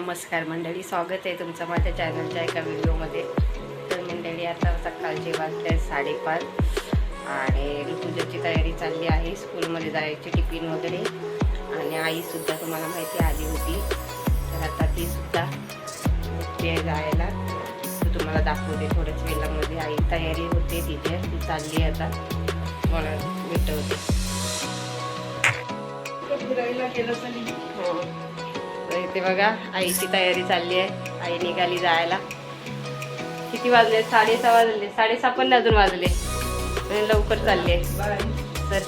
नमस्कार मंडळी, स्वागत आहे तुमचं माझ्या चॅनलच्या एका व्हिडिओमध्ये। तर मंडळी आता सकाळचे वाजले 5:30 आणि ऋतुजाची तयारी चालली आहे स्कूलमध्ये जायची, टिफिन वगैरे। आणि आईसुद्धा तुम्हाला माहिती आली होती, तर आता तीसुद्धा ते जायला तुम्हाला दाखवते थोड्याच वेळामध्ये। आई तयारी होते तिथे, ती चालली आता मला भेटवते। हो, इथे बघा आईची तयारी चालली आहे। आई निघाली जायला। किती वाजले? 6:30 वाजले। 6:30 पण अजून वाजले, लवकर चालले। तर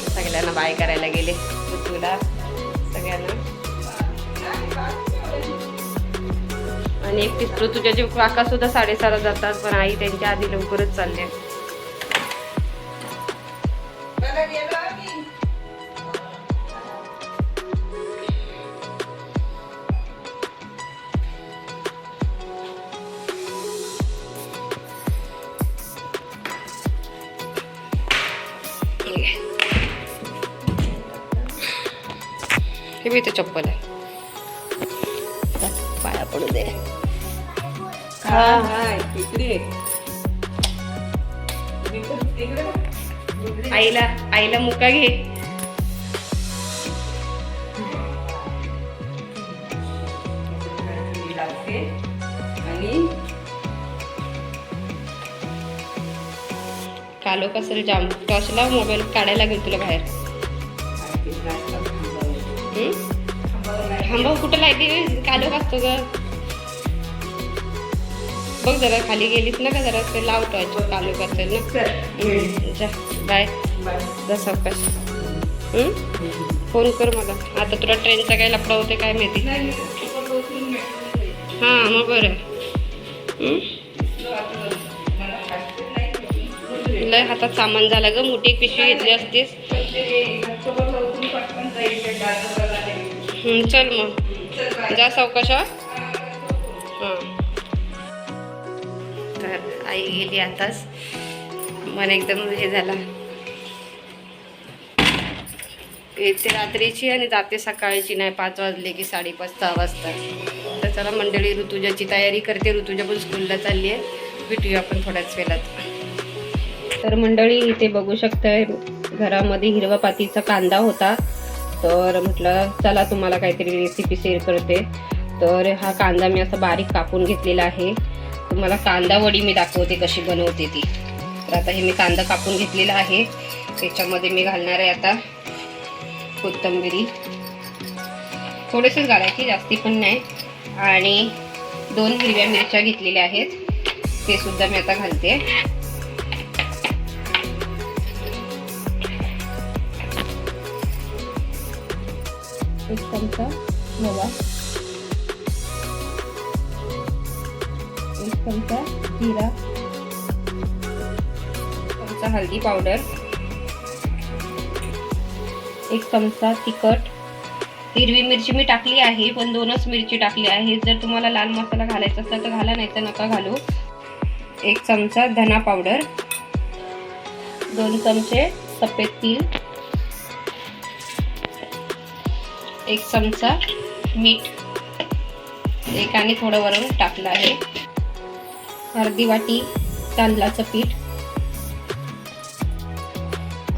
सगळ्यांना बाय करायला गेले, ऋतूला सगळ्यांना। आणि एकटीच ऋतुजाचे काका सुद्धा 6:30 जातात, पण आई त्यांच्या आधी लवकरच चालले। हे मी ते चप्पल आहे, पाया पडू दे। आईला मुका घे। कालो कसं जाम टॉर्चला मोबाईल काढायला लागेल तुला बाहेर। थांबव, कुठं लाईट कालो असतो ग? बघ जरा खाली गेलीस ना का, जरा ते लाव टॉर्च, कालो असेल ना। बाय जा सावकाश। फोन कर मला आता, तुला ट्रेनचा काय लफडा होते काय माहिती। हां मग बरं। लय हातात सामान झालं ग, मोठी पिशवी घेतली असतीस। चल मग जा सावकाश। हां तर आई गेली आताच, मन एकदम हे झाला। येते रात्रीची आणि जाते सकाळची, नाही 5 वाजले की 5:30-6 वाजता। तर चला मंडळी, ऋतुजाची तयारी करते। ऋतुजा पण स्कूलला चालली आहे, भेटूया आपण थोड्याच वेळात। तर मंडळी इथे बघू शकताय, घरामध्ये हिरवा पातीचा कांदा होता, तर म्हटलं चला तुम्हाला काहीतरी रेसिपी शेअर करते। तर हा कांदा मी असा बारीक कापून घेतलेला आहे। तुम्हाला कांदा वडी मी दाखवते कशी बनवते ती। तर आता हे मी कांदा कापून घेतलेला आहे, त्याच्यामध्ये मी घालणार आहे आता कोथिंबीर, थोडेसेच घालायची, जास्ती पण नाही। आणि 2 हिरव्या मिरच्या घेतलेल्या आहेत, ते सुद्धा मी आता घालते। एक चमचा रवा, 1 चमचा जिरा, चमचा हळदी पावडर, 1 चमचा तिखट। हिरवी मिरची मी टाकली आहे, पण 2च मिरची टाकली आहे। जर तुम्हाला लाल मसाला घालायचा असेल तर घाला, नाही तर नका घालू। 1 चमचा धना पावडर, 2 चमचे सफेद तीळ, 1 चमचा मीठ, 1 आणि थोडं वरून टाकलं आहे। अर्धी वाटी तांदळाचं पीठ,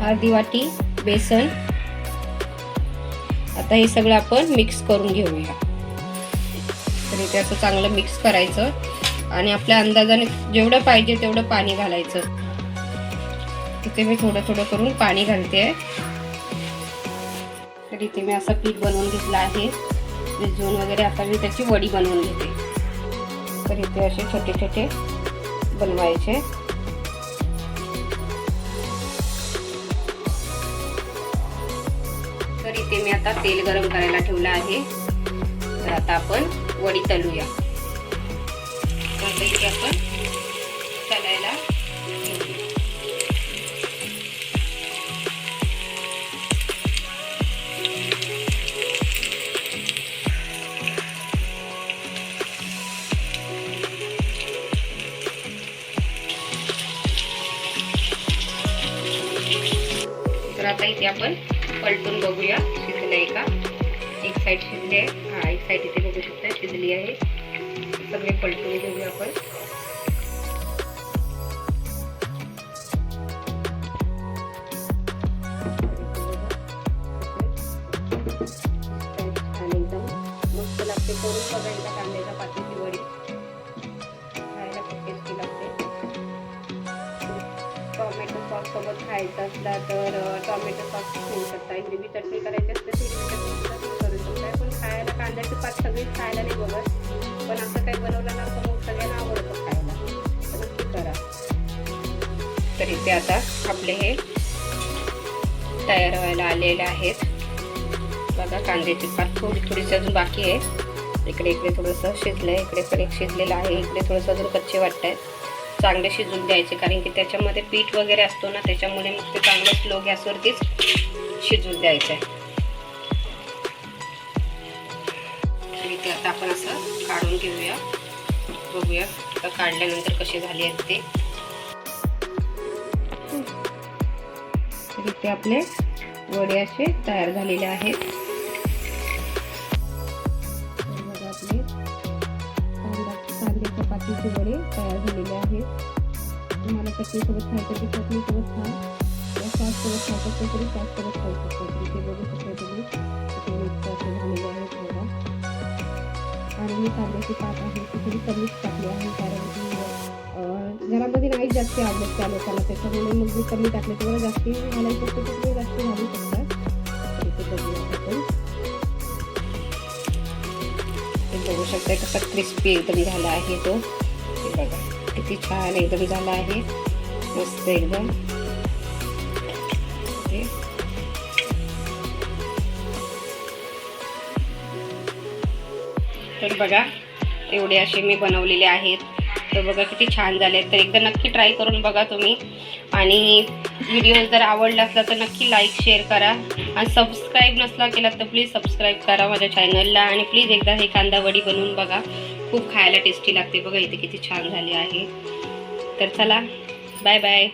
अर्धी वाटी बेसन। आता हे सगळं आपण मिक्स करून घेऊया। तर इथे असं चांगलं मिक्स करायचं आणि आपल्या अंदाजाने जेवढं पाहिजे तेवढं पाणी घालायचं। इथे मी थोडं थोडं करून पाणी घालते। तर इथे मी असं पीठ बनवून घेतलं आहे भिजवून वगैरे। आता मी त्याची वडी बनवून घेते। तर इथे असे छोटे छोटे बनवायचे। तर इथे मी आता तेल गरम करायला ठेवलं आहे, तर आता आपण वडी तळूया। तर इथे आपण तळायला आता इथे आपण पलटून बघूया शिजलं आहे का. एक साईड शिजली आहे. हा, एक साईड इथे बघू शकता शिजली आहे. सगळे पलटून घेऊया आपण. छान एकदम मस्त लागते. करून बघायला कांद्याच्या पातीची वडी खायला खूप टेस्टी लागते. टोमॅटो सॉस सोबत खायचा असला तर टोमॅटो सॉस घेऊ शकता. हिरवी चटणी करायची असते तर हिरवी चटणी सुद्धा करू शकता. पण खायला कांद्याची पात सगळीच खायला नाही बघत. पण असं काही बनवलं ना तर मग सगळ्यांना आवडतं खायला. तर नक्की करा. तर इथे आता आपले हे तयार व्हायला आलेले आहेत. बघा कांद्याची पात थोडी थोडीशी अजून बाकी आहे. इकडे थोडंसं शिजलं आहे. इकडे पण एक शिजलेलं आहे. इकडे थोडंसं अजून कच्चे वाटत आहेत. चांगले शिजून द्यायचे कारण की त्याच्यामध्ये पीठ वगैरे असतो ना, त्याच्यामुळे मग ते चांगलं स्लो गॅसवरतीच शिजून द्यायचं आहे. ते आता आपण असं काढून घेऊया. बघूया आता काढल्यानंतर कसे झाले आहेत ते. तर इथे आपले वडे असे तयार झालेले आहेत. बघा आपले कांदे चपातीचे वडे तयार झालेले आहेत. तुम्हाला चटणीसोबत खायचं की चटणीसोबत खा या सॉससोबत खायचं असेल तरी सॉससोबत खाऊ शकतो. इथे बघू शकता तुम्ही इथे मिक्स असे झालेले आहेत. बघा आणि मी कांद्याची पात आहे ती थोडी कमीच टाकली आहे कारण की घरामध्ये नाही जास्त आवडत त्या लोकांना. त्याच्यामुळे मग मी कमी टाकले. तुम्हाला जास्ती घालायचं असेल तर तुम्ही जास्ती घालू शकता. इथे बघूया आपण. बघू शकता कसा क्रिस्पी एकदम झाला आहे तो. हे बघा किती छान एकदम झाला आहे. मस्त एकदम. तर बघा एवढे असे मी बनवलेले आहेत. तर बघा किती छान झाले. तर एकदा नक्की ट्राय करून बघा तुम्ही. आणि व्हिडिओ जर आवडला असला तर नक्की लाईक शेअर करा. आणि सबस्क्राईब नसला केला तर प्लीज सबस्क्राईब करा माझ्या चॅनलला. आणि प्लीज एकदा हे कांदा वडी बनवून बघा. खूप खायला टेस्टी लागते. बघा इथे किती छान झाली आहे. तर चला बाय बाय.